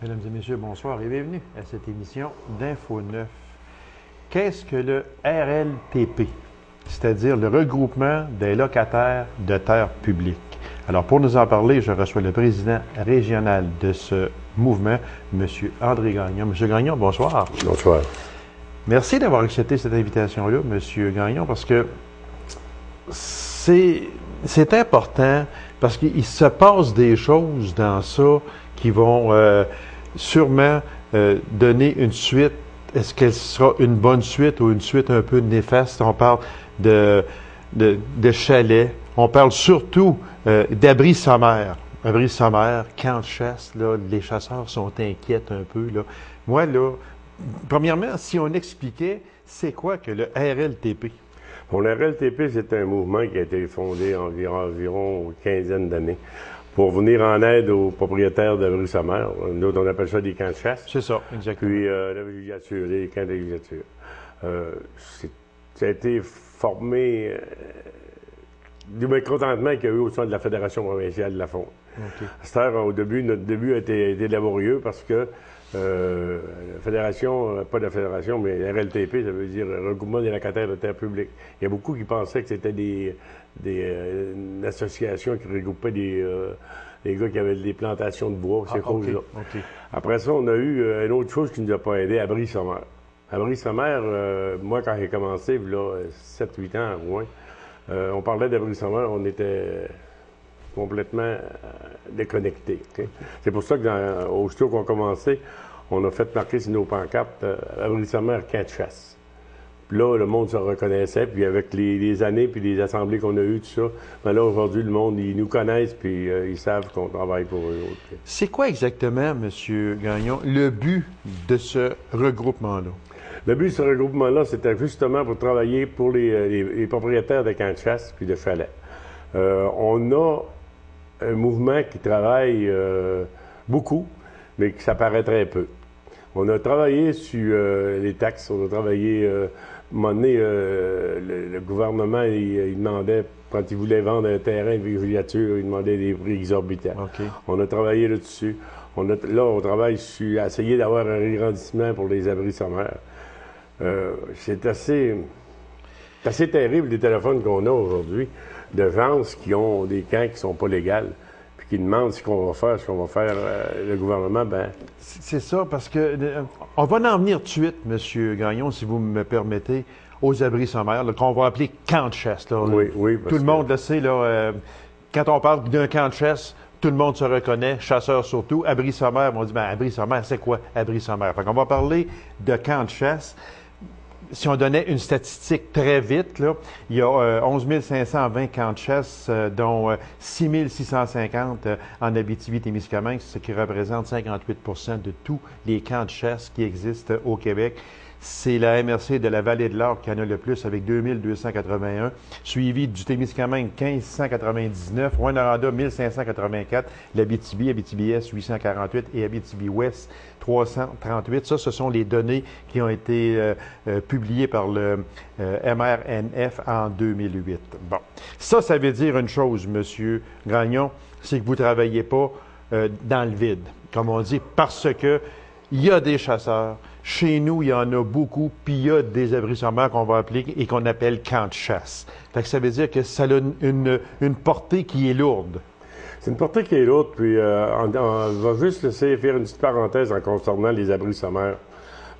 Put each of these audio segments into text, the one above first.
Mesdames et messieurs, bonsoir et bienvenue à cette émission d'Info 9. Qu'est-ce que le RLTP? C'est-à-dire le regroupement des locataires de terres publiques. Alors, pour nous en parler, je reçois le président régional de ce mouvement, M. André Gagnon. M. Gagnon, bonsoir. Bonsoir. Merci d'avoir accepté cette invitation-là, M. Gagnon, parce que c'est important, parce qu'il se passe des choses dans ça qui vont sûrement donner une suite. Est-ce qu'elle sera une bonne suite ou une suite un peu néfaste? On parle de chalets. On parle surtout d'abris sommaires. Abris sommaires, camps de chasse, là, les chasseurs sont inquiets un peu. Là. Moi, là, premièrement, si on expliquait, c'est quoi que le RLTP? Bon, le RLTP, c'est un mouvement qui a été fondé environ une quinzaine d'années pour venir en aide aux propriétaires d'abris sommaires. Nous, on appelle ça des camps de chasse. C'est ça, exactement. Puis la villégiature, les camps de villégiature. Ça a été formé du mécontentement qu'il y a eu au sein de la Fédération provinciale de la faune. Okay. À cette heure, notre début a été laborieux parce que la fédération, pas la fédération, mais RLTP, ça veut dire Regroupement des locataires de terres publiques. Il y a beaucoup qui pensaient que c'était une association qui regroupait des gars qui avaient des plantations de bois, ces choses-là. Okay. Après ça, on a eu une autre chose qui nous a pas aidé, abri sommaire. Abri sommaire, moi, quand j'ai commencé, là, 7-8 ans à Rouen, on parlait d'abri sommaire, on était complètement déconnectés. Okay? C'est pour ça que aussitôt qu'on a commencé, on a fait marquer sur nos pancartes abri sommaire, camp de chasse. Puis là, le monde se reconnaissait, puis avec les années, puis les assemblées qu'on a eues, tout ça, ben là, aujourd'hui, le monde, ils nous connaissent, puis ils savent qu'on travaille pour eux autres. C'est quoi exactement, M. Gagnon, le but de ce regroupement-là? Le but de ce regroupement-là, c'était justement pour travailler pour les propriétaires de camps de chasse puis de chalets. On a un mouvement qui travaille beaucoup, mais qui s'apparaît très peu. On a travaillé sur les taxes, on a travaillé, à un moment donné, le gouvernement, il demandait, quand il voulait vendre un terrain de villégiature, il demandait des prix exorbitants. Okay. On a travaillé là-dessus. Là, on travaille sur essayer d'avoir un agrandissement pour les abris sommaires. C'est assez terrible les téléphones qu'on a aujourd'hui de gens qui ont des camps qui ne sont pas légaux, puis qui demandent ce qu'on va faire, le gouvernement, ben... C'est ça, parce que on va en venir tout de suite, M. Gagnon, si vous me permettez, aux abris sommaires, qu'on va appeler camp de chasse. Là. Oui, tout le monde le sait, là, quand on parle d'un camp de chasse, tout le monde se reconnaît, chasseurs surtout. Abri sommaire, on dit, ben, abri sommaire, c'est quoi abri sommaire? Fait qu'on va parler de camp de chasse. Si on donnait une statistique très vite, là, il y a 11 520 camps de chasse, dont 6 650 en Abitibi-Témiscamingue, ce qui représente 58 de tous les camps de chasse qui existent au Québec. C'est la MRC de la Vallée de l'Or qui en a le plus avec 2281, suivi du Témiscamingue 1599, Rouyn-Noranda 1584, l'Abitibi, Abitibi-Est 848 et Abitibi-Ouest 338. Ça, ce sont les données qui ont été publiées par le MRNF en 2008. Bon, ça veut dire une chose, M. Gagnon, c'est que vous ne travaillez pas dans le vide, comme on dit, parce que il y a des chasseurs. Chez nous, il y en a beaucoup, puis il y a des abris sommaires qu'on va appeler et qu'on appelle camps de chasse. Fait que ça veut dire que ça a une portée qui est lourde. C'est une portée qui est lourde, puis on va juste laisser faire une petite parenthèse en concernant les abris sommaires.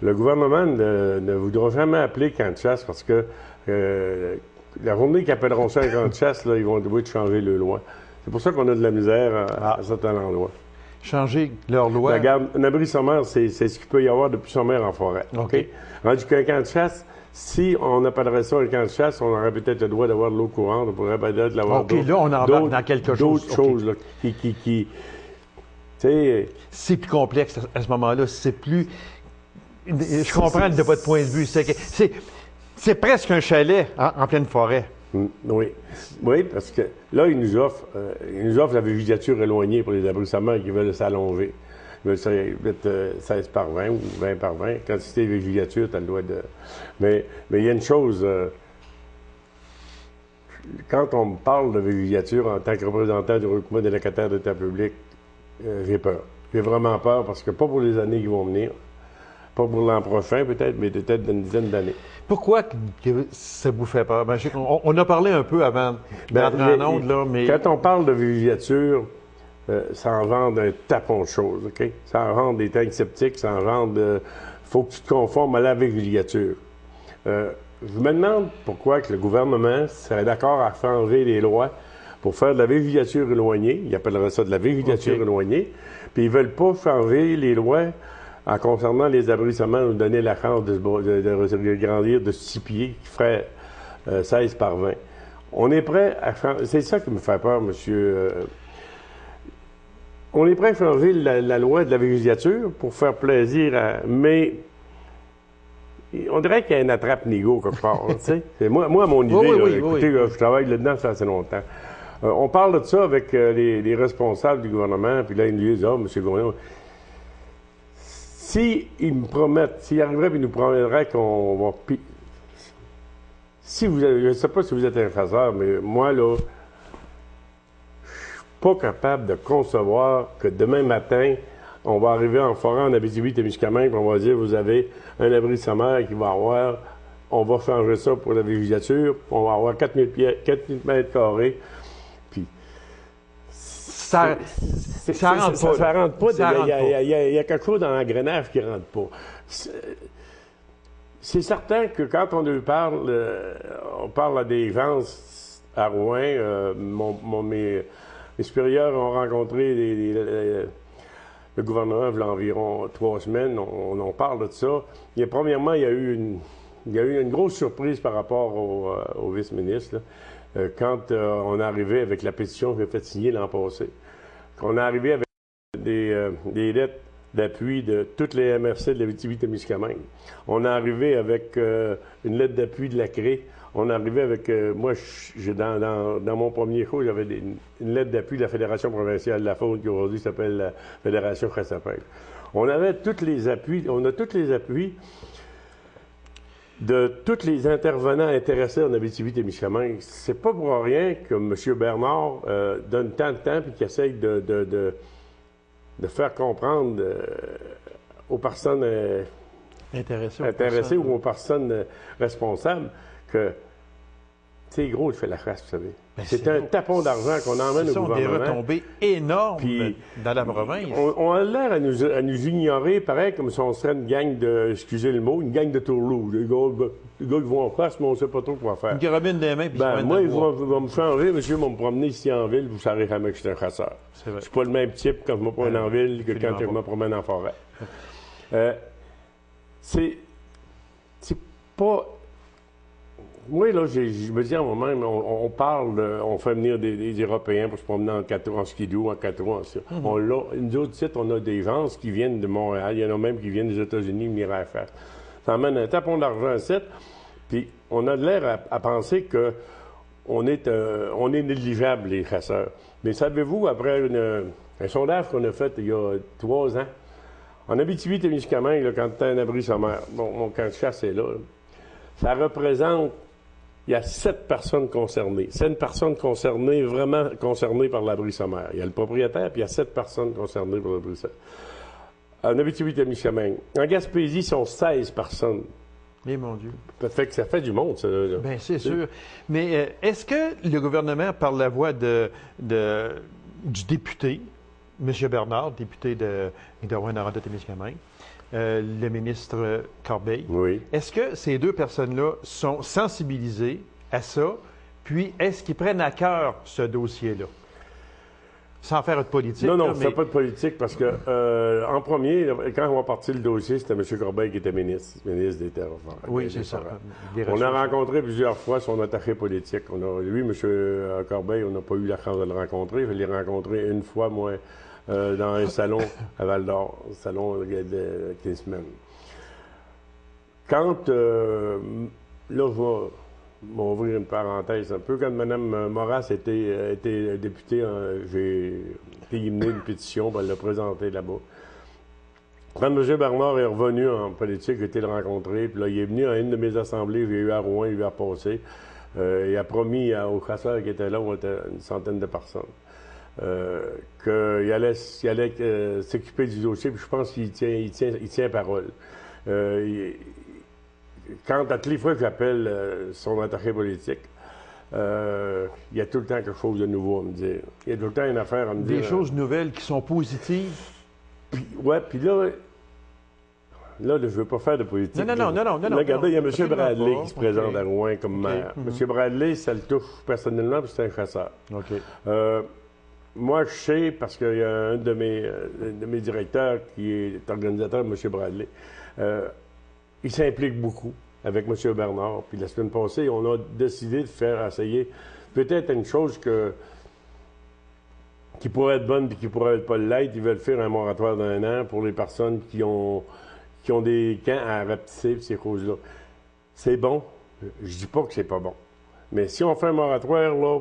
Le gouvernement ne voudra jamais appeler camp de chasse parce que la journée qu'ils appelleront ça un camp de chasse, là, ils vont devoir changer le loi. C'est pour ça qu'on a de la misère à certains endroits. Changer leur loi. Regarde, un abri sommaire, c'est ce qu'il peut y avoir de plus sommaire en forêt. OK. Rendu qu'un camp de chasse, si on appellerait ça un camp de chasse, on aurait peut-être le droit d'avoir de l'eau courante, on pourrait peut-être l'avoir OK, là, on embarque dans quelque chose. D'autres choses, là, qui tu sais... C'est plus complexe à ce moment-là. C'est plus... Je comprends de votre point de vue. C'est presque un chalet en pleine forêt. Oui, parce que là, ils nous offrent la villégiature éloignée pour les abris sommaires qui veulent s'allonger. Ils veulent mettre 16 par 20 ou 20 par 20. Quantité de villégiature, tu as le droit de... Mais il y a une chose... quand on me parle de villégiature en tant que représentant du regroupement des locataires de terres publiques, j'ai peur. J'ai vraiment peur parce que pas pour les années qui vont venir, pas pour l'an prochain peut-être, mais peut-être d'une dizaine d'années. Pourquoi que ça vous fait peur? Ben, je sais on a parlé un peu avant d'entrer en onde, là, mais... Quand on parle de villégiature, ça engendre un tapon de choses, OK? Ça engendre des tanks septiques, ça engendre... faut que tu te conformes à la villégiature. Je me demande pourquoi que le gouvernement serait d'accord à faire enlever les lois pour faire de la villégiature éloignée. Ils appelleraient ça de la villégiature éloignée. Puis ils veulent pas changer les lois en concernant les abrissements, nous donner la chance de grandir de 6 pieds, qui ferait 16 par 20. On est prêt à changer. C'est ça qui me fait peur, monsieur. On est prêt à changer la loi de la villégiature pour faire plaisir à... Mais on dirait qu'il y a une attrape-nigo quelque part. Moi, à mon idée, écoutez, je travaille là-dedans, ça assez longtemps. On parle de ça avec les responsables du gouvernement, puis là, ils nous disent, M. Gouvernement, s'ils me promettent, s'ils arriveraient et nous promettraient qu'on va... Si vous avez, je ne sais pas si vous êtes un chasseur, mais moi, là, je suis pas capable de concevoir que demain matin, on va arriver en forêt en Abitibi-Témiscamingue, puis on va dire, vous avez un abri sommaire qui va avoir, on va changer ça pour la villégiature, on va avoir 4000 mètres carrés. Puis, ça rentre pas. Il y a quelque chose dans l'engrenage qui rentre pas. C'est certain que quand on parle à des gens à Rouen, mes supérieurs ont rencontré le gouvernement il y a environ 3 semaines, on parle de ça. Premièrement, il y a eu une grosse surprise par rapport au vice-ministre, quand on est arrivé avec la pétition que j'ai fait signer l'an passé. Qu'on est arrivé avec des lettres d'appui de toutes les MRC de l'Abitibi-Témiscamingue. On est arrivé avec une lettre d'appui de la CRE. On est arrivé avec... moi, dans mon premier cours, j'avais une lettre d'appui de la Fédération provinciale de la faune, qui aujourd'hui s'appelle la Fédération Chasse-à-Pêche. On a tous les appuis de tous les intervenants intéressés en Abitibi-Témiscamingue. C'est pas pour rien que M. Bernard donne tant de temps et qu'il essaye de faire comprendre aux personnes intéressées ou aux personnes responsables que c'est gros, il fait la chasse, vous savez. C'est un tapon d'argent qu'on emmène au gouvernement. Des retombées énormes dans la province. On a l'air à nous ignorer, pareil, comme si on serait une gang de, excusez le mot, une gang de tourloux. Les gars qui vont en face, mais on ne sait pas trop quoi faire. Une carabine des mains, puis moi, ils vont me changer, monsieur, ils vont me promener ici en ville, vous savez jamais que je suis un chasseur. Je ne suis pas le même type quand je me promène en ville que quand je me promène en forêt. C'est pas... Moi, là, je me dis à moi-même, on parle, on fait venir des Européens pour se promener en skidoo, en 4 roues, en ça. Nous autres sites, on a des gens qui viennent de Montréal, il y en a même qui viennent des États-Unis venir à faire. Ça amène un tapon d'argent à site, puis on a de l'air à penser que on est négligeable, les chasseurs. Mais savez-vous, après un sondage qu'on a fait il y a 3 ans, en Abitibi-Témiscamingue, quand tu as un abri sommaire, mon camp de chasse est là, ça représente... Il y a 7 personnes concernées. 7 personnes concernées, vraiment concernées par l'abri sommaire. Il y a le propriétaire, puis il y a 7 personnes concernées par l'abri sommaire. En Abitibi-Témiscamingue. En Gaspésie, ils sont 16 personnes. Mais mon Dieu. Ça fait du monde, ça. Bien, c'est sûr. Mais est-ce que le gouvernement, par la voix du député, M. Bernard, député de Rouen-Noranda-Témiscamingue, le ministre Corbeil. Oui. Est-ce que ces 2 personnes-là sont sensibilisées à ça? Puis, est-ce qu'ils prennent à cœur ce dossier-là? Sans faire de politique. Non, on ne fait pas de politique parce que, en premier, quand on a parti le dossier, c'était M. Corbeil qui était ministre des Terres. Oui, c'est ça. On a rencontré plusieurs fois son attaché politique. Lui, M. Corbeil, on n'a pas eu la chance de le rencontrer. Je l'ai rencontré une fois, moi, dans un salon à Val-d'Or, un salon de 15 semaines. Quand, là, je vais m'ouvrir une parenthèse un peu, quand Mme Moras était députée, j'ai fait mener une pétition, elle l'a présentée là-bas. Quand M. Bernard est revenu en politique, j'ai été le rencontrer, puis là, il est venu à une de mes assemblées, j'ai eu à Rouen, il a passé. Il a promis aux chasseurs qui étaient là, on était une centaine de personnes. qu'il allait s'occuper du dossier, puis je pense qu'il tient parole. Quand à toutes les fois que j'appelle son attaché politique, il y a tout le temps quelque chose de nouveau à me dire. Il y a tout le temps une affaire à me dire. Des choses nouvelles qui sont positives. Puis là, je ne veux pas faire de politique. Non. Regardez, il y a M. Bradley pas. qui se présente à Rouen comme maire. M. Bradley, ça le touche personnellement, puis c'est un chasseur. OK. Moi, je sais, parce qu'il y a un de mes directeurs qui est organisateur, M. Bradley, il s'implique beaucoup avec M. Bernard. Puis la semaine passée, on a décidé de faire essayer peut-être une chose qui pourrait être bonne et qui pourrait pas l'être. Ils veulent faire un moratoire d'1 an pour les personnes qui ont des camps à rapetisser, ces choses-là. C'est bon. Je dis pas que c'est pas bon. Mais si on fait un moratoire, là,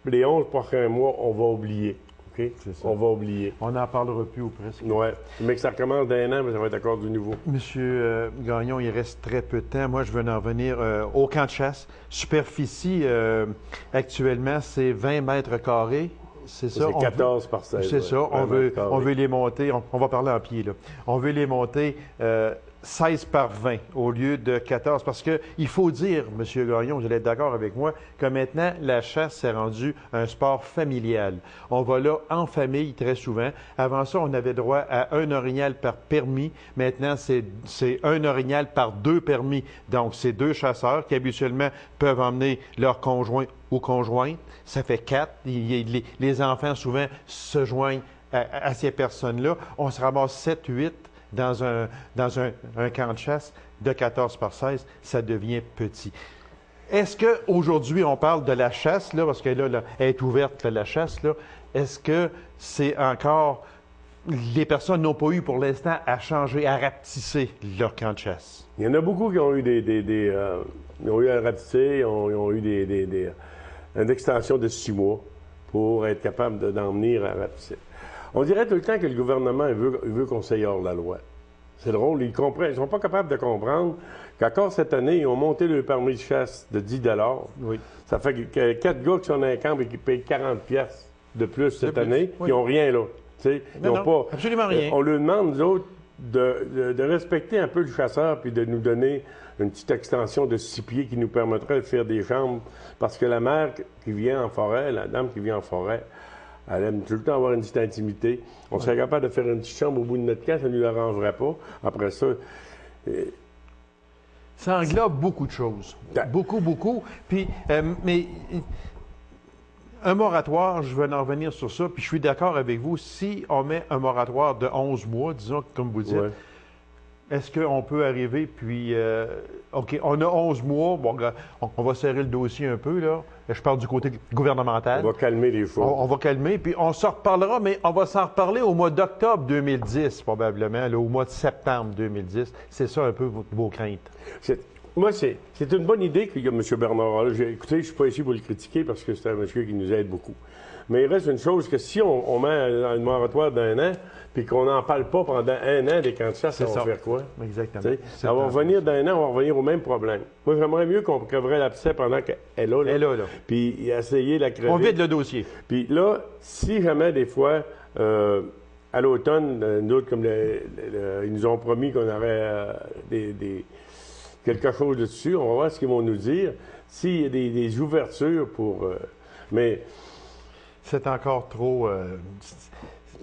les 11 prochains mois, on va oublier. OK? On va oublier. On n'en parlera plus ou presque. Oui. Mais que ça recommence d'1 an, mais ça va être encore du nouveau. Monsieur Gagnon, il reste très peu de temps. Moi, je veux en revenir au camp de chasse. Superficie, actuellement, c'est 20 mètres carrés. C'est ça. C'est 14 par 16. C'est ça. On veut les monter. On va parler en pied, là. On veut les monter 16 par 20 au lieu de 14. Parce qu'il faut dire, M. Gagnon, vous allez être d'accord avec moi, que maintenant, la chasse s'est rendue un sport familial. On va là en famille très souvent. Avant ça, on avait droit à un orignal par permis. Maintenant, c'est un orignal par 2 permis. Donc, c'est 2 chasseurs qui habituellement peuvent emmener leur conjoint ou conjointe. Ça fait 4. Les enfants, souvent, se joignent à ces personnes-là. On se ramasse 7, 8 dans un camp de chasse de 14 par 16. Ça devient petit. Est-ce qu'aujourd'hui, on parle de la chasse, là, parce que là, elle est ouverte, la chasse, là. Est-ce que c'est encore... Les personnes n'ont pas eu pour l'instant à changer, à rapetisser leur camp de chasse? Il y en a beaucoup qui ont eu ils ont eu à rapetisser, ils ont eu une extension de 6 mois pour être capable d'en venir à rapetisser. On dirait tout le temps que le gouvernement veut qu'on s'aille hors de la loi. C'est drôle, ils ne sont pas capables de comprendre qu'encore cette année, ils ont monté le permis de chasse de 10 $. Oui. Ça fait que 4 gars qui sont dans un camp et qui payent 40 pièces de plus cette année, oui. Ils n'ont rien là. Ils n'ont pas absolument rien. On leur demande, nous autres, de respecter un peu le chasseur puis de nous donner une petite extension de 6 pieds qui nous permettrait de faire des chambres. Parce que la mère qui vient en forêt, la dame qui vient en forêt, elle aime tout le temps avoir une petite intimité. On serait capable de faire une petite chambre au bout de notre camp, ça ne nous arrangerait pas. Après ça... Ça englobe beaucoup de choses. Beaucoup. Puis, mais un moratoire, je vais en revenir sur ça, puis je suis d'accord avec vous, si on met un moratoire de 11 mois, disons, comme vous dites, ouais. Est-ce qu'on peut arriver, puis, OK, on a 11 mois, bon, on va serrer le dossier un peu, là. Je parle du côté gouvernemental. On va calmer les choses. On va calmer, puis on s'en reparlera, mais on va s'en reparler au mois d'octobre 2010, probablement, là, au mois de septembre 2010. C'est ça un peu vos craintes. Moi, c'est une bonne idée qu'il y a M. Bernard. Écoutez, je ne suis pas ici pour le critiquer parce que c'est un monsieur qui nous aide beaucoup. Mais il reste une chose que si on met un moratoire d'1 an, puis qu'on n'en parle pas pendant 1 an des camps de chasse, ça va faire quoi? Exactement. Ça va revenir d'1 an, on va revenir au même problème. Moi, j'aimerais mieux qu'on crèverait l'abcès pendant qu'elle est là. Elle est là. Puis essayer de la crever. On vide le dossier. Puis là, si jamais des fois, à l'automne, nous autres, comme ils nous ont promis qu'on aurait quelque chose dessus, on va voir ce qu'ils vont nous dire. S'il y a des ouvertures pour... mais... C'est encore trop...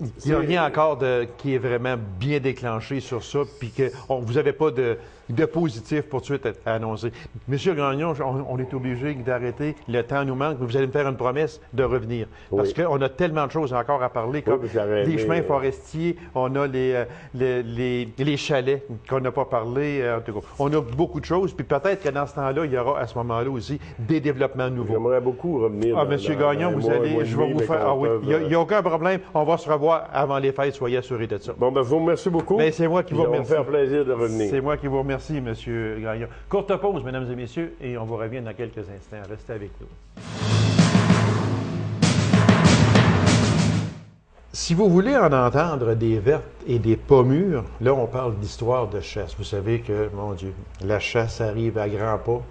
il n'y a rien encore qui est vraiment bien déclenché sur ça, puis que vous n'avez pas de positif pour tout de suite à annoncer. Monsieur Gagnon, on est obligé d'arrêter. Le temps nous manque, mais vous allez me faire une promesse de revenir. Oui. Parce qu'on a tellement de choses encore à parler, comme les chemins forestiers, on a les chalets qu'on n'a pas parlé. En tout cas, on a beaucoup de choses, puis peut-être que dans ce temps-là, il y aura à ce moment-là aussi des développements nouveaux. J'aimerais beaucoup revenir. Monsieur Gagnon, vous allez... Je vais vous faire... Ah oui, il n'y a aucun problème. On va se revoir avant les fêtes, soyez assurés de ça. Bon, ben, je vous remercie beaucoup. Mais c'est moi qui vous remercie. Ça va me faire plaisir de revenir. C'est moi qui vous remercie, M. Gagnon. Courte pause, mesdames et messieurs, et on vous revient dans quelques instants. Restez avec nous. Si vous voulez en entendre des vertes et des pommures, là, on parle d'histoire de chasse. Vous savez que, mon Dieu, la chasse arrive à grands pas.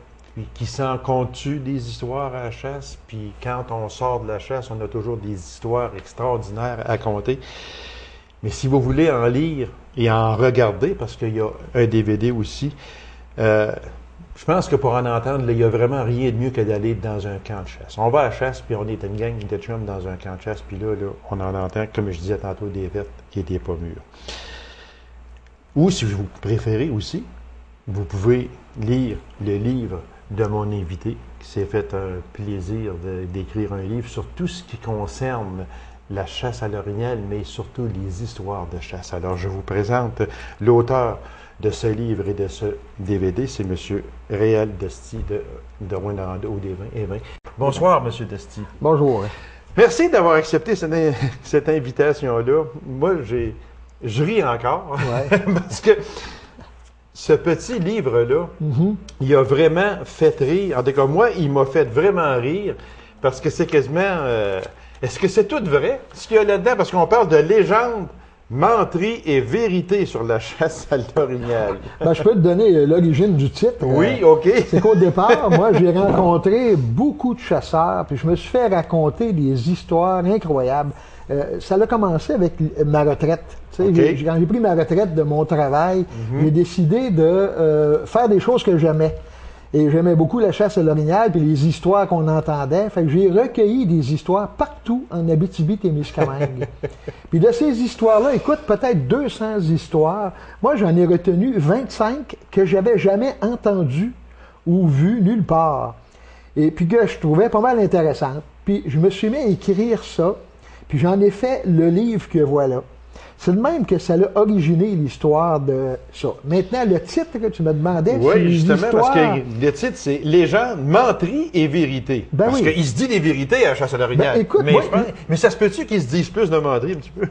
qui s'en compte-tu des histoires à la chasse? Puis quand on sort de la chasse, on a toujours des histoires extraordinaires à compter. Mais si vous voulez en lire et en regarder, parce qu'il y a un DVD aussi, je pense que pour en entendre, il n'y a vraiment rien de mieux que d'aller dans un camp de chasse. On va à la chasse, puis on est une gang de chums dans un camp de chasse, puis là, on en entend, comme je disais tantôt, des vêtres qui n'étaient pas mûres. Ou, si vous préférez aussi, vous pouvez lire le livre de mon invité, qui s'est fait un plaisir d'écrire un livre sur tout ce qui concerne la chasse à l'orignal, mais surtout les histoires de chasse. Alors, je vous présente l'auteur de ce livre et de ce DVD, c'est M. Réal Desty de Rouyn-Noranda au Des-Vins. Bonsoir, M. Desty. Bonjour. Merci d'avoir accepté cette invitation-là. Moi, je ris encore, Ouais. parce que ce petit livre-là, il a vraiment fait rire. En tout cas, moi, il m'a fait vraiment rire, parce que c'est quasiment... est-ce que c'est tout vrai, ce qu'il y a là-dedans? Parce qu'on parle de légende, menterie et vérité sur la chasse à l'orignal. Ben, je peux te donner l'origine du titre. Oui, OK. C'est qu'au départ, moi, j'ai rencontré beaucoup de chasseurs, puis je me suis fait raconter des histoires incroyables. Ça a commencé avec ma retraite. Tu sais, OK. Quand j'ai pris ma retraite de mon travail, j'ai décidé de faire des choses que j'aimais. Et j'aimais beaucoup la chasse à l'orignal puis les histoires qu'on entendait. Fait que j'ai recueilli des histoires partout en Abitibi-Témiscamingue. Puis de ces histoires-là, écoute, peut-être 200 histoires. Moi, j'en ai retenu 25 que j'avais jamais entendues ou vues nulle part. Et puis que je trouvais pas mal intéressantes. Puis je me suis mis à écrire ça. Puis j'en ai fait le livre que voilà. C'est de même que ça a originé l'histoire de ça. Maintenant, le titre que tu me demandais, c'est Oui, justement, l'histoire... parce que le titre, c'est Légende, menterie et vérité. Ben parce oui. qu'il se dit des vérités à la chasse à l'orignal. Ben, écoute, mais, moi, mais ça se peut-tu qu'ils se disent plus de menterie un petit peu?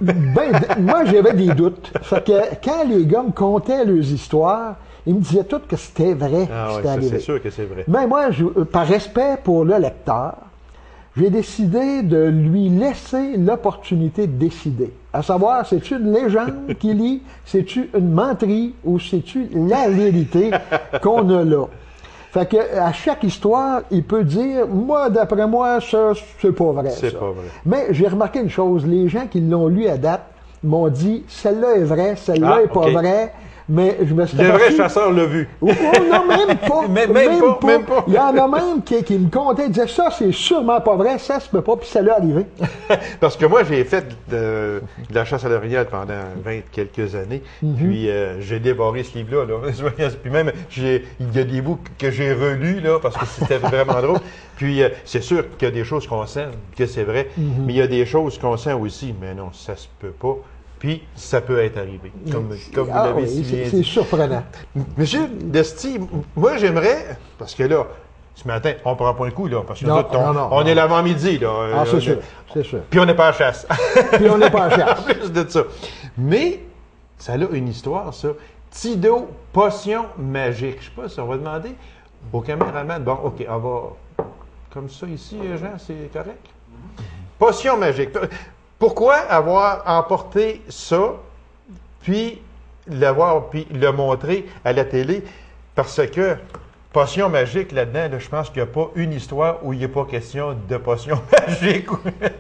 Moi, j'avais des doutes. Fait que quand les gars me contaient leurs histoires, ils me disaient tous que c'était vrai, Ah que oui, c'était ça, arrivé. c'est sûr que c'est vrai. Ben moi, par respect pour le lecteur, j'ai décidé de lui laisser l'opportunité de décider. À savoir, c'est-tu une légende qu'il lit, c'est-tu une menterie ou c'est-tu la vérité qu'on a là. Fait que à chaque histoire, il peut dire, moi, d'après moi, ça, c'est pas vrai. C'est ça. pas vrai. Mais j'ai remarqué une chose, les gens qui l'ont lu à date m'ont dit, celle-là est vraie, celle-là Ah, est pas OK. vraie. Mais je me suis Le vrai aperçu- chasseur l'a vu. Oh, non, même pas. Même pas. Il y en a même qui me comptaient, disaient ça, c'est sûrement pas vrai, ça se peut pas, puis ça l'est arrivé. Parce que moi, j'ai fait de la chasse à l'orignal pendant 20 quelques années. Puis j'ai dévoré ce livre-là. Là. Puis même, il y a des bouts que j'ai relus là, parce que c'était vraiment drôle. Puis c'est sûr qu'il y a des choses qu'on sent, que c'est vrai. Mais il y a des choses qu'on sent aussi. Mais non, ça se peut pas. Puis ça peut être arrivé. Comme vous l'avez oui, si bien c'est dit. surprenant. Monsieur Desty, moi j'aimerais, parce que là, ce matin, on prend pas un coup, là, parce que Non, nous autres, non, on non. est l'avant-midi, là. Ah, c'est sûr, c'est sûr. Puis on n'est pas à la chasse. Puis on n'est pas en En chasse. plus de ça. Mais, ça a une histoire, ça. Tido, potion magique. Je sais pas si on va demander au caméraman. Bon, OK, on va... Comme ça ici, Jean, c'est correct? Potion magique. Pourquoi avoir emporté ça, puis puis le montrer à la télé? Parce que potion magique, là-dedans, là, je pense qu'il n'y a pas une histoire où il n'y a pas question de potion magique.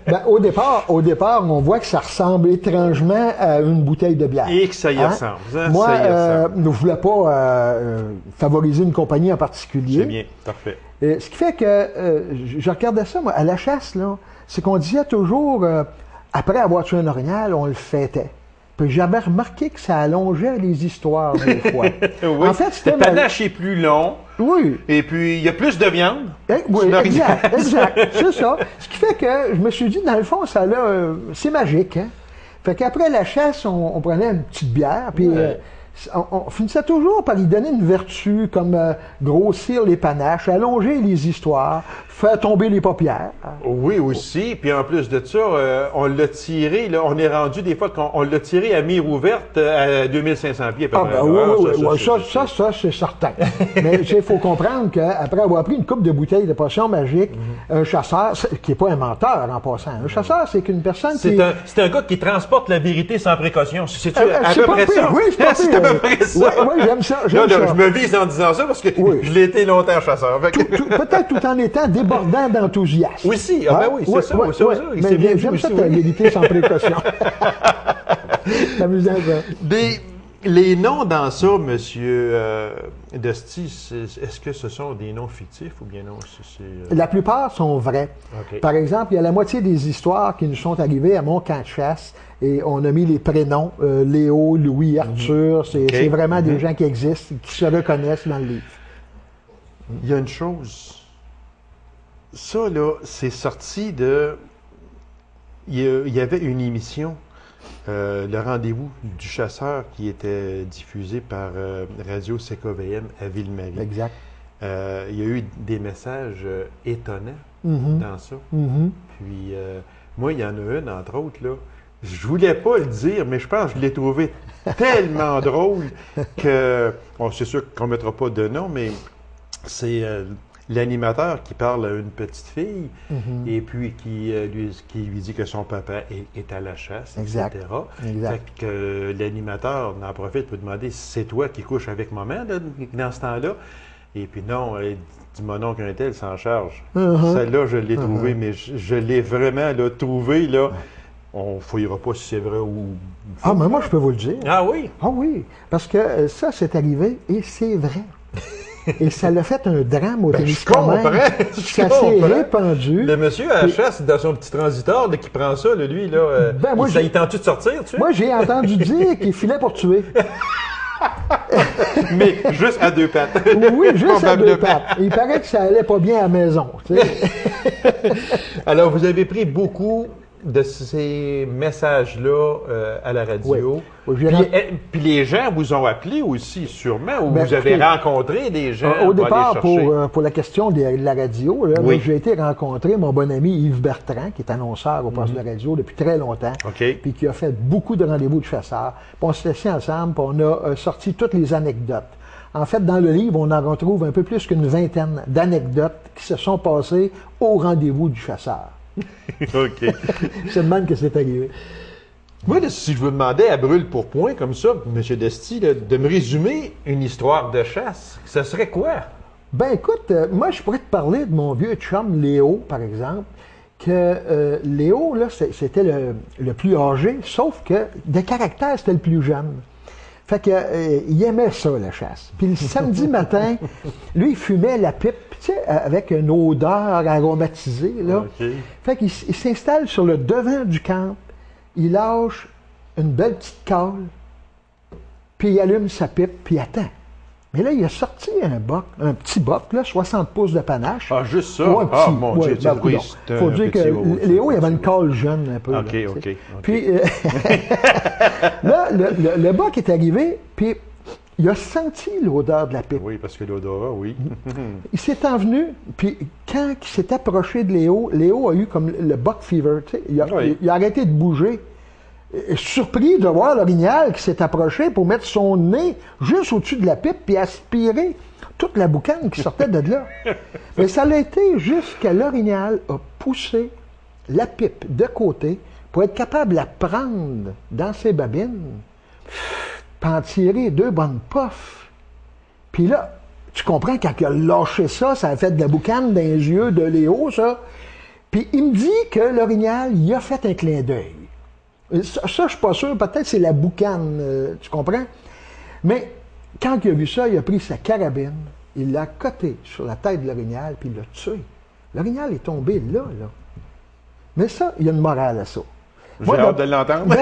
Ben, au départ, on voit que ça ressemble étrangement à une bouteille de bière. Et que ça y Hein? ressemble. Hein? Moi, Ça y ressemble. je ne voulais pas favoriser une compagnie en particulier. C'est bien, parfait. Ce qui fait que je regardais ça, moi, à la chasse, là, c'est qu'on disait toujours, après avoir tué un orignal, on le fêtait. Puis j'avais remarqué que ça allongeait les histoires des fois. Oui. En fait, c'était le panache est plus long, Oui. et puis il y a plus de viande. Oui, C'est l'orignal. exact, c'est ça. Ce qui fait que je me suis dit, dans le fond, ça là, c'est magique. Hein? Fait qu'après la chasse, on prenait une petite bière, puis Ouais. on finissait toujours par y donner une vertu, comme grossir les panaches, allonger les histoires, faire tomber les paupières. Oui, aussi. Puis en plus de ça, on l'a tiré, là, on est rendu des fois qu'on l'a tiré à mire ouverte à 2500 pieds. À peu près. Ça, c'est certain. Mais il faut comprendre qu'après avoir pris une coupe de bouteilles de potions magiques, un chasseur, qui n'est pas un menteur en passant, un chasseur, c'est qu'une personne qui... C'est un gars qui transporte la vérité sans précaution. C'est à peu près ça. Oui, c'est à peu près ça. Oui, j'aime ça. Là, je me vise en disant ça parce que je l'ai été longtemps chasseur. Peut-être tout en étant débordant d'enthousiasme. Oui, c'est ça. Mais j'aime ça, ta vérité sans précaution. C'est amusant, ça. Les noms dans ça, M. Dusty, est-ce que ce sont des noms fictifs ou bien non? La plupart sont vrais. Okay. Par exemple, il y a la moitié des histoires qui nous sont arrivées à mon camp de chasse et on a mis les prénoms, Léo, Louis, Arthur. C'est vraiment des gens qui existent, qui se reconnaissent dans le livre. Il y a une chose. Ça, là, c'est sorti de... Il y avait une émission, Le Rendez-vous du chasseur, qui était diffusée par Radio CKVM à Ville-Marie. Exact. Il y a eu des messages étonnants dans ça. Puis, moi, il y en a une, entre autres, là. Je voulais pas le dire, mais je pense que je l'ai trouvé tellement drôle que... Bon, c'est sûr qu'on ne mettra pas de nom, mais c'est... l'animateur qui parle à une petite fille et puis qui lui dit que son papa est à la chasse, etc. Fait que l'animateur en profite pour demander si c'est toi qui couches avec maman là, dans ce temps-là. Et puis non, il dit mon oncle un tel s'en charge. Celle-là, je l'ai trouvée, mais je l'ai vraiment là, trouvée. Là. On ne fouillera pas si c'est vrai ou... Ah, mais moi, je peux vous le dire. Ah oui? Ah oui, parce que ça, c'est arrivé et c'est vrai. Et ça l'a fait un drame au Témiscamingue. Ça s'est répandu. Le monsieur à la chasse, dans son petit transiteur, là, qui prend ça, là, lui, là, il tente-tu de sortir, tu sais? Moi, j'ai entendu dire qu'il filait pour tuer. Mais juste à deux pattes. Oui, juste à deux pattes. Il paraît que ça allait pas bien à la maison. Tu sais. Alors, vous avez pris beaucoup de ces messages-là à la radio. Oui. Puis les gens vous ont appelé aussi, sûrement, ou vous avez rencontré des gens au départ, pour la question de la radio, là, oui. J'ai été rencontrer mon bon ami Yves Bertrand, qui est annonceur au poste de la radio depuis très longtemps, puis qui a fait beaucoup de rendez-vous de chasseurs. Puis on s'est assis ensemble, puis on a sorti toutes les anecdotes. En fait, dans le livre, on en retrouve un peu plus qu'une vingtaine d'anecdotes qui se sont passées au rendez-vous du chasseur. OK. C'est de même que c'est arrivé. Moi, là, si je vous demandais à brûle pour point, comme ça, M. Dusty, là, de me résumer une histoire de chasse, ça serait quoi? Ben écoute, moi, je pourrais te parler de mon vieux chum Léo, par exemple, que Léo, là, c'était le plus âgé, sauf que de caractère, c'était le plus jeune. Fait que il aimait ça, la chasse. Puis le samedi matin, lui, il fumait la pipe, tu sais, avec une odeur aromatisée, là. Fait qu'il s'installe sur le devant du camp, il lâche une belle petite cale, puis il allume sa pipe, puis il attend. Mais là, il a sorti un petit boc, là, 60 pouces de panache. Ah, juste ça? Ah, mon Dieu, il faut dire que Léo, il avait une colle jeune un peu. OK. Puis, là, le boc est arrivé, puis il a senti l'odeur de la pipe. Oui, parce que l'odorat, oui. Il s'est envenu, puis quand il s'est approché de Léo, Léo a eu comme le buck fever, tu sais. Il a arrêté de bouger. Surpris de voir l'orignal qui s'est approché pour mettre son nez juste au-dessus de la pipe puis aspirer toute la boucane qui sortait de là. Mais ça l'a été jusqu'à l'orignal a poussé la pipe de côté pour être capable de la prendre dans ses babines, puis en tirer 2 bonnes puffs. Puis là, tu comprends, quand il a lâché ça, ça a fait de la boucane dans les yeux de Léo, ça. Puis il me dit que l'orignal, il a fait un clin d'œil. Ça, je suis pas sûr. Peut-être c'est la boucane, tu comprends? Mais quand il a vu ça, il a pris sa carabine, il l'a coté sur la tête de l'orignal, puis il l'a tué. L'orignal est tombé là. Mais ça, il y a une morale à ça. J'ai hâte de l'entendre.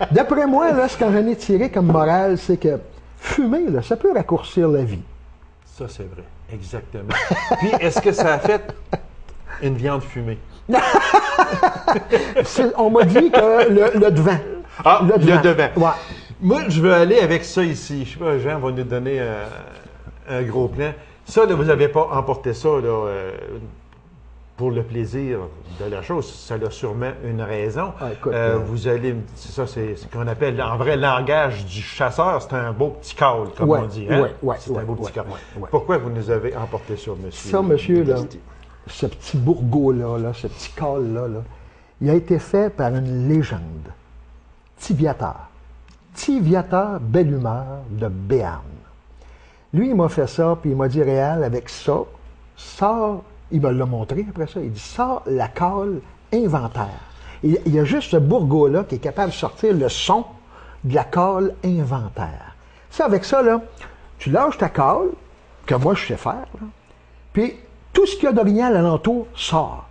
D'après moi, là, ce que j'en ai tiré comme morale, c'est que fumer, là, ça peut raccourcir la vie. Ça, c'est vrai. Exactement. Puis, est-ce que ça a fait une viande fumée? On m'a dit que le devant. Ah, le devant. Ouais. Moi, je veux aller avec ça ici. Je sais pas, Jean va nous donner un gros plan. Ça, là, vous n'avez pas emporté ça là, pour le plaisir de la chose. Ça a sûrement une raison. Ah, écoute, vous allez, c'est ça, c'est ce qu'on appelle en vrai langage du chasseur, c'est un beau petit call, comme on dit. Hein? C'est un beau petit call. Pourquoi vous nous avez emporté ça, monsieur? Ça, monsieur, là, ce petit bourgeot-là, là, ce petit call-là, là, il a été fait par une légende. Tiviateur. Tiviateur Belle Humeur de Béarn. Lui, il m'a fait ça, puis il m'a dit, Réal, avec ça, sors, il me l'a montré après ça, il dit, sors la colle inventaire. Et il y a juste ce bourgeot-là qui est capable de sortir le son de la colle inventaire. Ça, avec ça, là, tu lâches ta colle, que moi je sais faire, là, puis tout ce qu'il y a d'original alentour sort.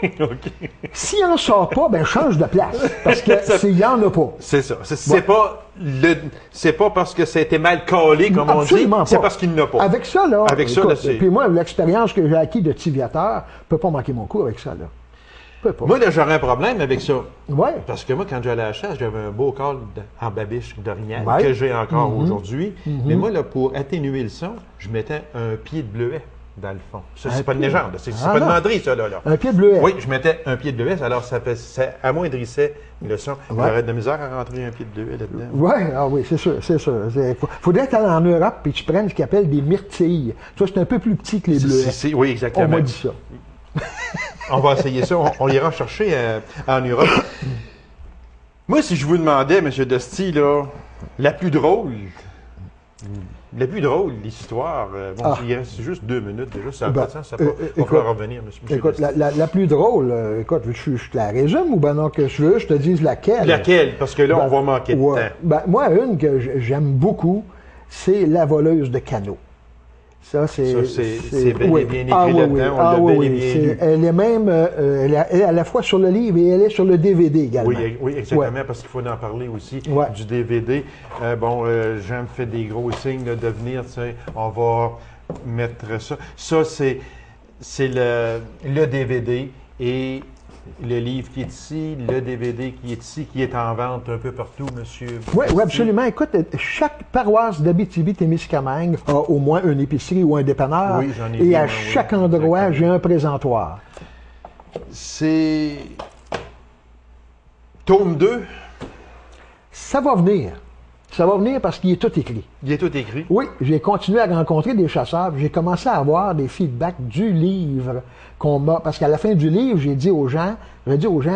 OK. S'il n'en sort pas, ben change de place. Parce que s'il n'y en a pas. C'est ça. C'est pas parce que ça a été mal collé, comme on dit. C'est parce qu'il n'a pas. Avec ça, là. Avec ça, là, c'est. Puis moi, l'expérience que j'ai acquis de Tiviateur, ne peut pas manquer mon coup avec ça, là. Peut pas. Moi, là, j'aurais un problème avec ça. Oui. Parce que moi, quand j'allais à la chasse, j'avais un beau col en babiche d'orignal Ouais. que j'ai encore aujourd'hui. Mais moi, là, pour atténuer le son, je mettais un pied de bleuet dans le fond. Ça, c'est pas une légende. C'est pas une menderie, ça, là. Un pied de bleuet. Oui, je mettais un pied de bleuet, alors ça amoindrissait le son. J'aurais de la misère à rentrer un pied de bleuet là-dedans. Oui, c'est sûr, c'est sûr. Faudrait que tu ailles en Europe et tu prennes ce qu'ils appellent des myrtilles. Ça, c'est un peu plus petit que les bleuets. Oui, exactement. On m'a dit ça. On va essayer ça. On ira chercher en Europe. Moi, si je vous demandais, M. Dusty, là, la plus drôle, l'histoire, il reste juste 2 minutes déjà, ça n'a pas de sens, ça va falloir revenir, M. Écoute, Dusty. la plus drôle, écoute, je te la résume ou ben non que je te dise laquelle? Laquelle? Parce que là, on va manquer de temps. Ben, moi, une que j'aime beaucoup, c'est La voleuse de canot. Ça, c'est bel et bien écrit là-dedans, on l'a bel et bien lu. Elle est même, elle est à la fois sur le livre et elle est sur le DVD également. Oui, exactement, parce qu'il faut en parler aussi du DVD. Jean me fait des gros signes là, de venir, tu sais, on va mettre ça. Ça, c'est le DVD et le livre qui est ici, le DVD qui est ici, qui est en vente un peu partout, monsieur. Oui, absolument. Écoute, chaque paroisse d'Abitibi-Témiscamingue a au moins une épicerie ou un dépanneur. Oui, j'en ai et vu, à chaque endroit, j'ai un présentoir. C'est tome 2. Ça va venir. Ça va venir parce qu'il est tout écrit. Il est tout écrit. Oui, j'ai continué à rencontrer des chasseurs. J'ai commencé à avoir des feedbacks du livre qu'on m'a. Parce qu'à la fin du livre, j'ai dit aux gens,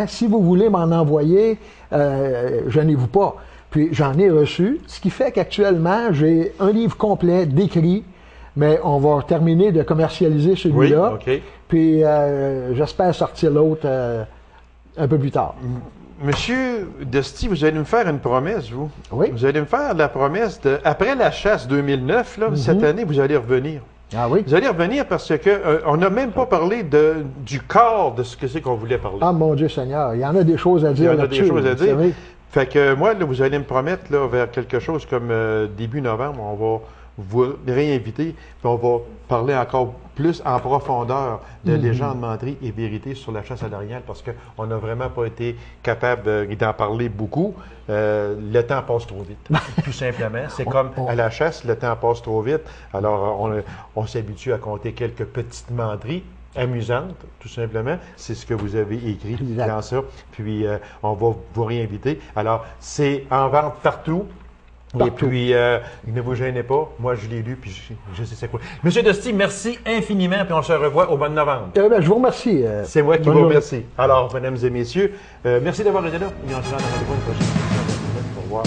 si vous voulez m'en envoyer, gênez-vous pas. Puis j'en ai reçu, ce qui fait qu'actuellement, j'ai un livre complet d'écrit, mais on va terminer de commercialiser celui-là. Oui, OK. Puis j'espère sortir l'autre un peu plus tard. Monsieur Dusty, vous allez me faire une promesse, vous. Oui. Vous allez me faire la promesse de, après la chasse 2009, là, cette année, vous allez revenir. Ah oui? Vous allez revenir parce que on n'a même pas parlé du corps de ce que c'est qu'on voulait parler. Ah mon Dieu Seigneur, il y en a des choses à dire là-dessus. Il y en a des choses à dire. Vous savez. Fait que moi, là, vous allez me promettre, là, vers quelque chose comme début novembre, on va vous réinviter, puis on va parler encore plus en profondeur de légendes, menteries et vérités sur la chasse à l'orignal, parce qu'on n'a vraiment pas été capable d'en parler beaucoup. Le temps passe trop vite, tout simplement. C'est comme à la chasse, le temps passe trop vite. Alors, on s'habitue à compter quelques petites menteries amusantes, tout simplement. C'est ce que vous avez écrit dans ça. Puis, on va vous réinviter. Alors, c'est en vente partout. Et puis, ne vous gênez pas. Moi, je l'ai lu, puis je sais c'est quoi. Monsieur Dusty, merci infiniment, puis on se revoit au mois de novembre. Je vous remercie. C'est moi qui vous remercie. Alors, mesdames et messieurs, merci d'avoir été là. Et on se rend dans une prochaine émission. Au revoir.